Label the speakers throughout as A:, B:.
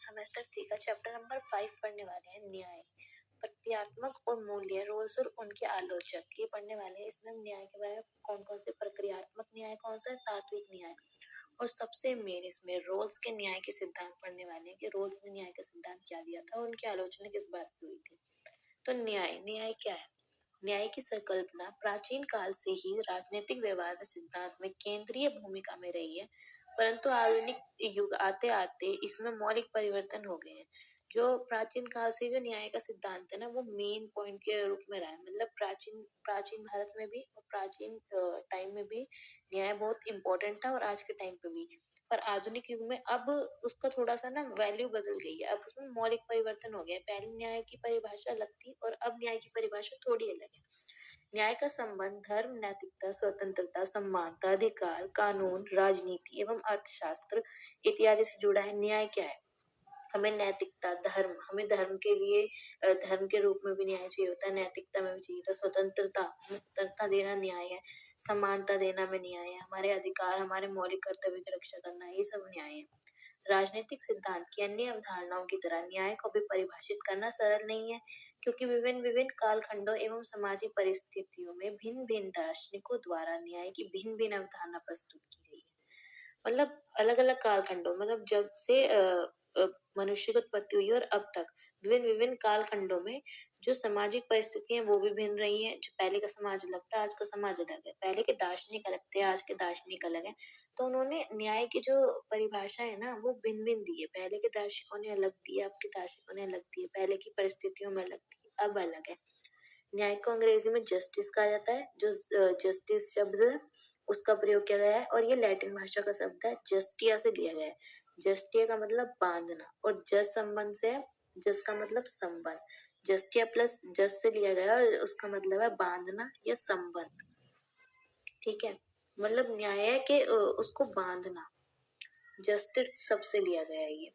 A: Semester 3 का chapter number 5 पढ़ने वाले हैं, न्याय, प्रक्रियात्मक और मूल्य, रोल्स और उनके आलोचक, ये पढ़ने वाले हैं। इसमें हम न्याय के बारे में कौन कौन से प्रक्रियात्मक न्याय कौन सा है, तात्विक न्याय, और सबसे मेन इसमें रोल्स के न्याय के सिद्धांत पढ़ने वाले हैं कि रोल्स ने न्याय का सिद्धांत क्या दिया था और उनकी आलोचना किस बात पे हुई थी। तो न्याय, न्याय क्या है? न्याय की संकल्पना प्राचीन काल से ही राजनीतिक व्यवहार में सिद्धांत में केंद्रीय भूमिका में रही है, परंतु आधुनिक युग आते आते इसमें मौलिक परिवर्तन हो गए हैं। जो प्राचीन काल से जो न्याय का सिद्धांत है ना, वो मेन पॉइंट के रूप में रहा है। मतलब प्राचीन प्राचीन भारत में भी और प्राचीन टाइम में भी न्याय बहुत इम्पोर्टेंट था और आज के टाइम पे भी। पर आधुनिक युग में अब उसका थोड़ा सा ना वैल्यू बदल गई है, अब उसमें मौलिक परिवर्तन हो गया है। पहले न्याय की परिभाषा अलग थी और अब न्याय की परिभाषा थोड़ी अलग है। न्याय का संबंध धर्म, नैतिकता, स्वतंत्रता, समानता, अधिकार, कानून, राजनीति एवं अर्थशास्त्र इत्यादि से जुड़ा है। न्याय क्या है? हमें नैतिकता, धर्म, हमें धर्म के लिए धर्म के रूप में भी न्याय चाहिए होता है, नैतिकता में भी चाहिए होता है, स्वतंत्रता, हमें स्वतंत्रता देना न्याय है, समानता देना में न्याय है, हमारे अधिकार, हमारे मौलिक कर्तव्य की रक्षा करना, ये सब न्याय है। राजनीतिक सिद्धांत की अन्य अवधारणाओं की तरह न्याय को भी परिभाषित करना सरल नहीं है, क्योंकि विभिन्न विभिन्न कालखंडों एवं सामाजिक परिस्थितियों में भिन्न भिन्न दार्शनिकों द्वारा न्याय की भिन्न भिन्न अवधारणा प्रस्तुत की गई है। मतलब अलग अलग कालखंडों, मतलब जब से मनुष्य की उत्पत्ति हुई और अब तक विभिन्न विभिन्न कालखंडों में जो सामाजिक परिस्थितियां वो भी भिन्न रही हैं। जो पहले का समाज अलग था, आज का समाज अलग है। पहले के दार्शनिक अलग थे, आज के दार्शनिक अलग है। तो उन्होंने न्याय की जो परिभाषा है ना, वो भिन्न भिन्न दी है। पहले के दार्शनिकों ने अलग दी है, अब के दार्शनिकों ने अलग दी है। पहले की परिस्थितियों में अलग थी, अब अलग है। न्याय को अंग्रेजी में जस्टिस कहा जाता है। जो जस्टिस शब्द है उसका प्रयोग किया गया है और ये लैटिन भाषा का शब्द है, जस्टिया से लिया गया है। जस्टिया का मतलब बांधना और जस संबंध से है, जस का मतलब संबंध, जस्टिया प्लस जस से लिया गया और उसका मतलब है बांधना या संबंध। ठीक है, मतलब न्याय है कि उसको बांधना, जस्टिस सबसे लिया गया है ये।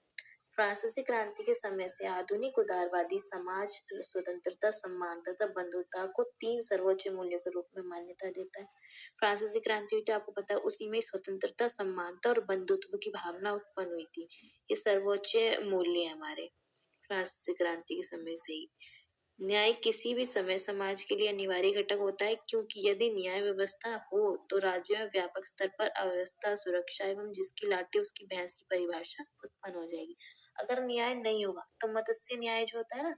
A: फ्रांसीसी क्रांति के समय से आधुनिक उदारवादी समाज स्वतंत्रता, समानता तथा बंधुता को 3 सर्वोच्च मूल्यों के रूप में मान्यता देता है। फ्रांसीसी क्रांति हुई थी, आपको पता है, उसी में स्वतंत्रता, समानता और बंधुत्व की भावना उत्पन्न हुई थी। ये सर्वोच्च मूल्य है हमारे फ्रांसीसी क्रांति के समय से ही। न्याय किसी भी समय समाज के लिए अनिवार्य घटक होता है, क्योंकि यदि न्याय व्यवस्था हो तो राज्य में व्यापक स्तर पर अव्यवस्था, सुरक्षा एवं जिसकी लाठी उसकी भैंस की परिभाषा उत्पन्न हो जाएगी। अगर न्याय नहीं होगा तो मत्स्य न्याय जो होता है ना,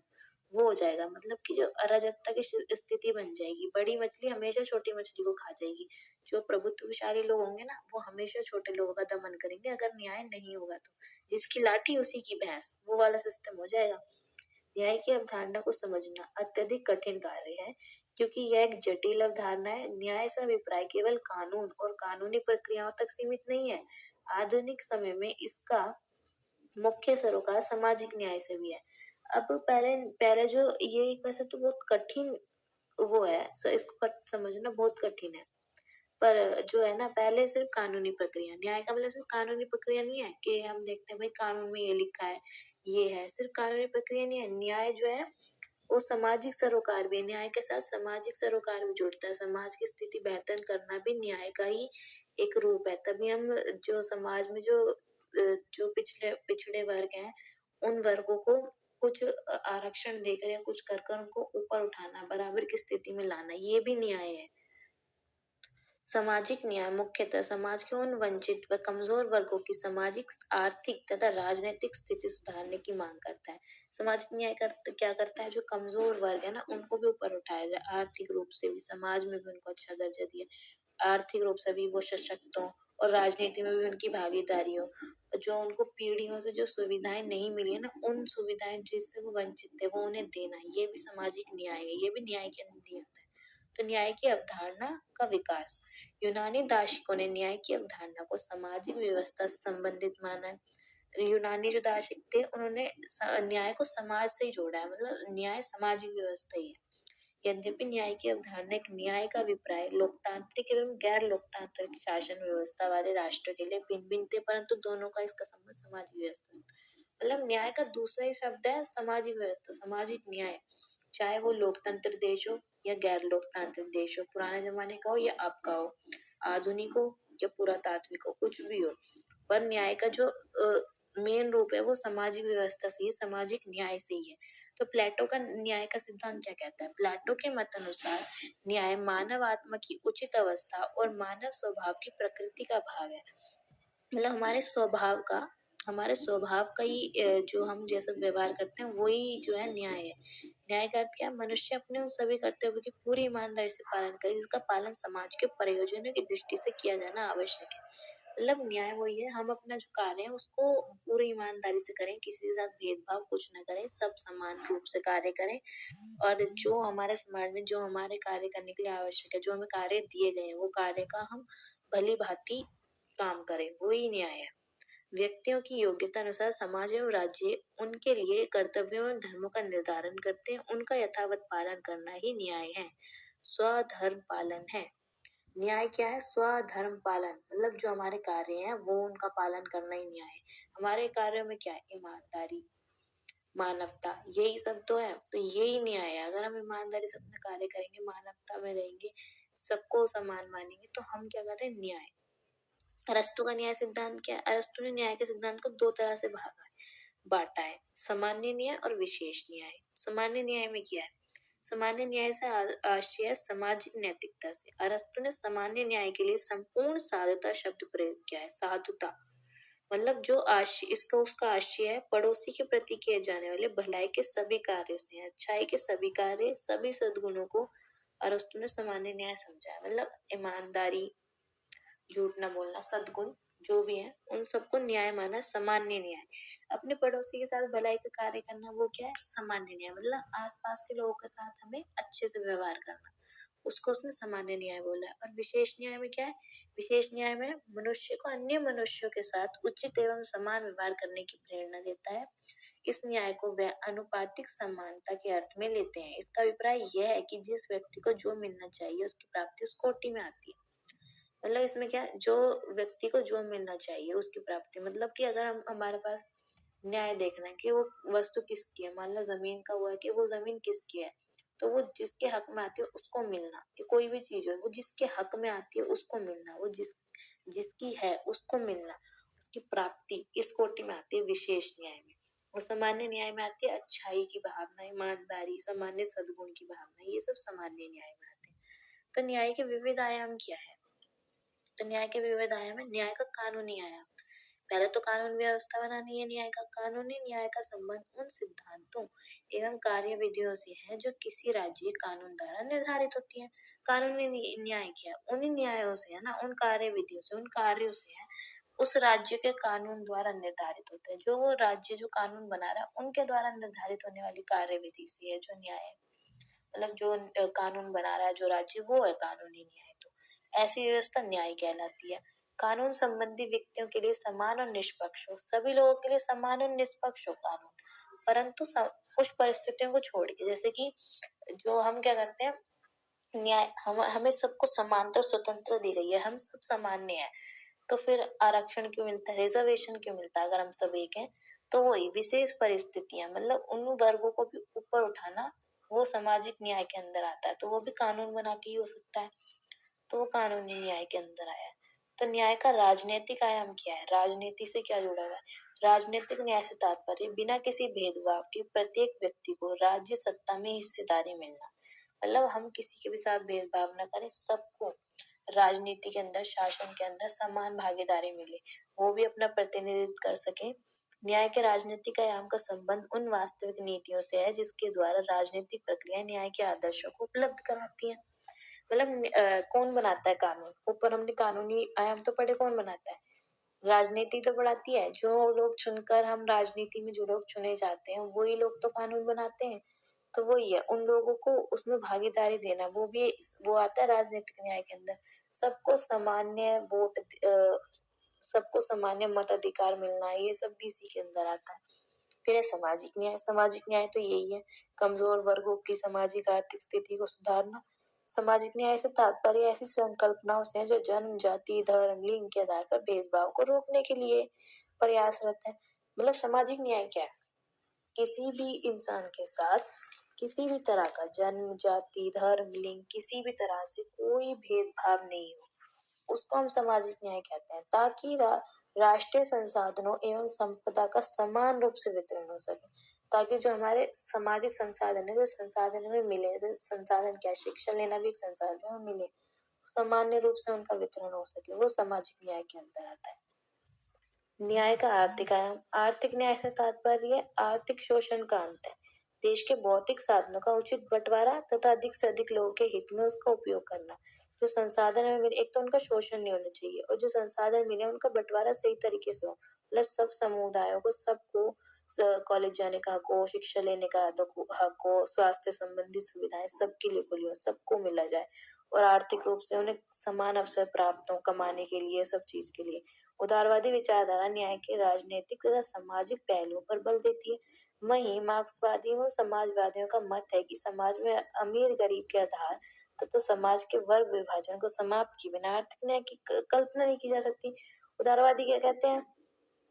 A: वो हो जाएगा। मतलब कि जो अराजकता की स्थिति बन जाएगी, बड़ी मछली हमेशा छोटी मछली को खा जाएगी। जो प्रभुत्वशाली लोग होंगे ना, वो हमेशा छोटे लोगों का दमन करेंगे। अगर न्याय नहीं होगा तो जिसकी लाठी उसी की भैंस, वो वाला सिस्टम हो जाएगा। न्याय की अवधारणा को समझना अत्यधिक कठिन कार्य है, क्योंकि यह एक जटिल अवधारणा है। न्याय से अभिप्राय केवल कानून और कानूनी प्रक्रियाओं तक सीमित नहीं है। आधुनिक समय में इसका मुख्य सरोकार सामाजिक न्याय से भी है। अब पहले पहले जो ये वैसे तो बहुत कठिन वो है, इसको समझना बहुत कठिन है। पर जो है ना, पहले सिर्फ कानूनी प्रक्रिया, न्याय का मतलब सिर्फ कानूनी प्रक्रिया नहीं है कि हम देखते हैं भाई कानून में ये लिखा है, ये है, सिर्फ कानूनी प्रक्रिया नहीं है। न्याय जो है वो सामाजिक सरोकार भी है। न्याय के साथ सामाजिक सरोकार भी जुड़ता है। समाज की स्थिति बेहतर करना भी न्याय का ही एक रूप है। तभी हम जो समाज में जो पिछड़े वर्ग हैं, उन वर्गों को कुछ आरक्षण देकर या कुछ कर कर उनको ऊपर उठाना, बराबर की स्थिति में लाना, ये भी न्याय है। सामाजिक न्याय मुख्यतः समाज के उन वंचित व कमजोर वर्गों की सामाजिक, आर्थिक तथा राजनीतिक स्थिति सुधारने की मांग करता है। सामाजिक न्याय क्या करता है? जो कमजोर वर्ग है ना, उनको भी ऊपर उठाया जाए, आर्थिक रूप से भी, समाज में भी उनको अच्छा दर्जा दिया, आर्थिक रूप से भी वो सशक्त हो और राजनीति में भी उनकी भागीदारी हो। जो उनको पीढ़ियों से जो सुविधाएं नहीं मिली है ना, उन सुविधाएं जिससे वो वंचित थे, वो उन्हें देना, ये भी सामाजिक न्याय है। ये भी न्याय के अंदर आता है। तो न्याय की अवधारणा का विकास। यूनानी दार्शनिकों ने न्याय की अवधारणा को सामाजिक व्यवस्था से संबंधित माना है। यूनानी जो दार्शनिक थे, उन्होंने न्याय को समाज से ही जोड़ा है। मतलब न्याय सामाजिक व्यवस्था ही है। यद्यपि न्याय की अवधारणा एक न्याय का अभिप्राय लोकतांत्रिक एवं गैर लोकतांत्रिक शासन व्यवस्था वाले राष्ट्र के लिए भिन्न भिन्न थे, परंतु दोनों का इसका संबंध सामाजिक व्यवस्था से। मतलब न्याय का दूसरा ही शब्द है सामाजिक व्यवस्था, सामाजिक न्याय। चाहे वो लोकतंत्र देश हो या गैर लोकतांत्रिक देश हो, पुराने जमाने का हो या अब का हो, आधुनिक हो या पुरातात्विक हो, कुछ भी हो, पर न्याय का जो मेन रूप है वो सामाजिक व्यवस्था से ही, सामाजिक न्याय से ही है। तो प्लेटो का न्याय का सिद्धांत क्या कहता है? प्लेटो के मत अनुसार न्याय मानव आत्मा की उचित अवस्था और मानव स्वभाव की प्रकृति का भाग है। मतलब हमारे स्वभाव का ही जो हम जैसा व्यवहार करते हैं वही जो है न्याय है। न्याय का अर्थ क्या है? मनुष्य अपने उन सभी कर्तव्यों की पूरी ईमानदारी से पालन करे जिसका पालन समाज के प्रयोजनों की दृष्टि से किया जाना आवश्यक है। मतलब न्याय वही है, हम अपना जो कार्य है उसको पूरी ईमानदारी से करें, किसी के साथ भेदभाव कुछ न करें, सब समान रूप से कार्य करें। और जो हमारे समाज में जो हमारे कार्य करने के लिए आवश्यक है, जो हमें कार्य दिए गए हैं, वो कार्य का हम भली भांति काम करें, वही न्याय है। व्यक्तियों की योग्यता अनुसार समाज एवं राज्य उनके लिए कर्तव्यों एवं धर्मों का निर्धारण करते हैं, उनका यथावत पालन करना ही न्याय है, स्वधर्म पालन है। न्याय क्या है? स्वधर्म पालन, मतलब जो हमारे कार्य हैं वो उनका पालन करना ही न्याय है। हमारे कार्यों में क्या है? ईमानदारी, मानवता, यही सब तो है। तो यही न्याय है। अगर हम ईमानदारी से अपना कार्य करेंगे, मानवता में रहेंगे, सबको समान मानेंगे, तो हम क्या कर रहे हैं? न्याय। अरस्तु का न्याय सिद्धांत क्या है? अरस्तु ने न्याय के सिद्धांत को दो तरह से बांटा है, सामान्य न्याय और विशेष न्याय। सामान्य न्याय में क्या है? सामान्य न्याय से आशय है सामाजिक नैतिकता से। अरस्तु ने सामान्य न्याय के लिए संपूर्ण साधुता शब्द प्रयोग किया है। साधुता मतलब जो आशय, इसका उसका आशय है पड़ोसी के प्रति किए जाने वाले भलाई के सभी कार्यों से, अच्छाई के सभी कार्य, सभी सद्गुणों को अरस्तु ने सामान्य न्याय समझा है। मतलब ईमानदारी, झूठ न बोलना, सद्गुण जो भी है उन सबको न्याय माना, सामान्य न्याय। अपने पड़ोसी के साथ भलाई का कार्य करना, वो क्या है? सामान्य न्याय। मतलब आसपास के लोगों के साथ हमें अच्छे से व्यवहार करना, उसको उसने सामान्य न्याय बोला है। और विशेष न्याय में क्या है? विशेष न्याय में मनुष्य को अन्य मनुष्यों के साथ उचित एवं समान व्यवहार करने की प्रेरणा देता है। इस न्याय को वे अनुपातिक समानता के अर्थ में लेते हैं। इसका अभिप्राय यह है कि जिस व्यक्ति को जो मिलना चाहिए उसकी प्राप्ति उस कोटि में आती है। मतलब इसमें क्या है? जो व्यक्ति को जो मिलना चाहिए उसकी प्राप्ति, मतलब कि अगर हम हमारे पास न्याय देखना है कि वो वस्तु किसकी है, मान लो जमीन का हुआ है कि वो जमीन किसकी है, तो वो जिसके हक में आती है उसको मिलना। ये कोई भी चीज हो, वो जिसके हक में आती है उसको मिलना, वो जिसकी है उसको मिलना, उसकी प्राप्ति इस कोटि में आती है विशेष न्याय में। और सामान्य न्याय में आती है अच्छाई की भावना, ईमानदारी, सामान्य सद्गुण की भावना, ये सब सामान्य न्याय में आते हैं। तो न्याय के विविध आयाम क्या है? तो न्याय के विविध आयाम है। न्याय का कानूनी आयाम, पहले तो कानून व्यवस्था बनानी है। न्याय का कानूनी न्याय का संबंध उन सिद्धांतों एवं कार्य विधियों से है जो किसी राज्य कानून द्वारा निर्धारित होती है। कानूनी न्याय क्या? उन न्यायों से है ना, उन कार्य विधियों से, उन कार्यों से है उस राज्य के कानून द्वारा निर्धारित होते हैं। जो वो राज्य जो कानून बना रहा है उनके द्वारा निर्धारित होने वाली कार्य विधि से है जो न्याय है। मतलब जो कानून बना रहा है जो राज्य, वो है कानूनी न्याय। तो ऐसी व्यवस्था न्याय कहलाती है। कानून संबंधी व्यक्तियों के लिए समान और निष्पक्ष हो, सभी लोगों के लिए समान और निष्पक्ष हो कानून, परंतु कुछ परिस्थितियों को छोड़ के, जैसे कि जो हम क्या करते हैं, न्याय हमें सबको समानता और स्वतंत्र दी गई है, हम सब सामान्य है, तो फिर आरक्षण क्यों मिलता है, रिजर्वेशन क्यों मिलता है? अगर हम सब एक हैं, तो वही विशेष परिस्थितियां, मतलब उन वर्गों को भी ऊपर उठाना, वो सामाजिक न्याय के अंदर आता है। तो वो भी कानून बना के ही हो सकता है, तो वो कानूनी न्याय के अंदर आया है। तो न्याय का राजनीतिक आयाम क्या है? राजनीति से क्या जुड़ा हुआ है? राजनीतिक न्याय से तात्पर्य बिना किसी भेदभाव के प्रत्येक व्यक्ति को राज्य सत्ता में हिस्सेदारी मिलना। मतलब हम किसी के भी साथ भेदभाव न करें, सबको राजनीति के अंदर, शासन के अंदर समान भागीदारी मिले, वो भी अपना प्रतिनिधित्व कर सके। न्याय के राजनीतिक आयाम का संबंध उन वास्तविक नीतियों से है जिसके द्वारा राजनीतिक प्रक्रिया न्याय के आदर्शों को उपलब्ध कराती है। मतलब कौन बनाता है कानून? ऊपर हमने कानूनी आयाम तो पढ़े, कौन बनाता है? राजनीति तो बढ़ाती है। जो लोग चुनकर, हम राजनीति में जो लोग चुने जाते हैं वही लोग तो कानून बनाते हैं। तो वही है, उन लोगों को उसमें भागीदारी देना, वो भी वो आता है राजनीतिक न्याय के अंदर। सबको सामान्य वोट, सबको सामान्य मताधिकार मिलना, ये सब भी इसी के अंदर आता है। फिर है सामाजिक न्याय। सामाजिक न्याय तो यही है, कमजोर वर्गों की सामाजिक आर्थिक स्थिति को सुधारना। सामाजिक न्याय से तात्पर्य ऐसी संकल्पनाओं से है जो जन्म, जाति, धर्म, लिंग के आधार पर भेदभाव को रोकने के लिए प्रयासरत है। मतलब सामाजिक न्याय क्या है? किसी भी इंसान के साथ किसी भी तरह का जन्म, जाति, धर्म, लिंग, किसी भी तरह से कोई भेदभाव नहीं हो, उसको हम सामाजिक न्याय कहते हैं। ताकि राष्ट्रीय संसाधनों एवं संपदा का समान रूप से वितरण हो सके, ताकि जो हमारे सामाजिक संसाधन है, जो संसाधन हमें मिले, जैसे संसाधन क्या, शिक्षा लेना भी एक संसाधन है, मिले, सामान्य रूप से उनका वितरण हो सके, वो सामाजिक न्याय के अंदर आता है। न्याय का आर्थिक आयाम। आर्थिक न्याय से तात्पर्य आर्थिक शोषण का अंत है। देश के भौतिक साधनों का उचित बंटवारा तथा अधिक से अधिक लोगों के हित में उसका उपयोग करना। जो संसाधन हमें मिले, एक तो उनका शोषण नहीं होना चाहिए, और जो संसाधन मिले उनका बंटवारा सही तरीके से हो, मतलब सब समुदायों को, सबको कॉलेज जाने का हक हो, शिक्षा लेने का हक हो, स्वास्थ्य संबंधी सुविधाएं सबके लिए खुली हो, सबको मिला जाए, और आर्थिक रूप से उन्हें समान अवसर प्राप्त हो कमाने के लिए, सब चीज के लिए। उदारवादी विचारधारा न्याय के राजनीतिक तथा सामाजिक पहलुओं पर बल देती है। वहीं मार्क्सवादियों और समाजवादियों का मत है कि समाज में अमीर गरीब के आधार तथा समाज के वर्ग विभाजन को समाप्त किए बिना आर्थिक न्याय की कल्पना नहीं की जा सकती। उदारवादी क्या कहते हैं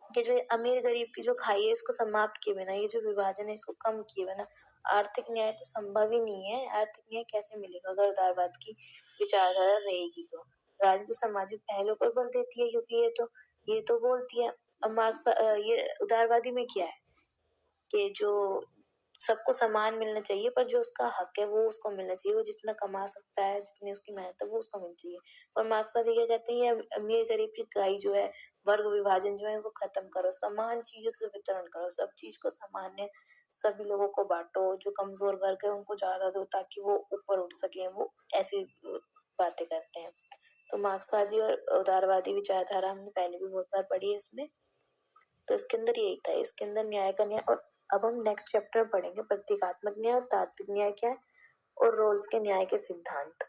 A: कि जो अमीर गरीब की जो खाई है, इसको समाप्त किए बिना, ये जो विभाजन है इसको कम किए बिना आर्थिक न्याय तो संभव ही नहीं है। आर्थिक न्याय कैसे मिलेगा अगर उदारवाद की विचारधारा रहेगी तो। राजनीति सामाजिक पहलुओं पर बल देती है, क्योंकि ये तो बोलती है। अब ये उदारवादी में क्या है कि जो सबको समान मिलना चाहिए, पर जो उसका हक है वो उसको मिलना चाहिए, वो जितना कमा सकता है, जितनी उसकी मेहनत है वो उसको मिलनी चाहिए। और मार्क्सवादी क्या कहते हैं, ये अमीर गरीब की खाई जो है, वर्ग विभाजन जो है, इसको खत्म करो, समान चीजों से वितरण करो, सब चीज को सामान्य सभी लोगों को बांटो, जो कमजोर वर्ग है उनको ज्यादा दो ताकि वो ऊपर उठ सके, वो ऐसी बातें करते हैं। तो मार्क्सवादी और उदारवादी विचारधारा हमने पहले भी बहुत बार पढ़ी है इसमें। तो इसके अंदर यही था, इसके अंदर न्याय का न्याय। और अब हम नेक्स्ट चैप्टर पढ़ेंगे प्रतीकात्मक न्याय और तात्विक न्याय क्या है, और रोल्स के न्याय के सिद्धांत।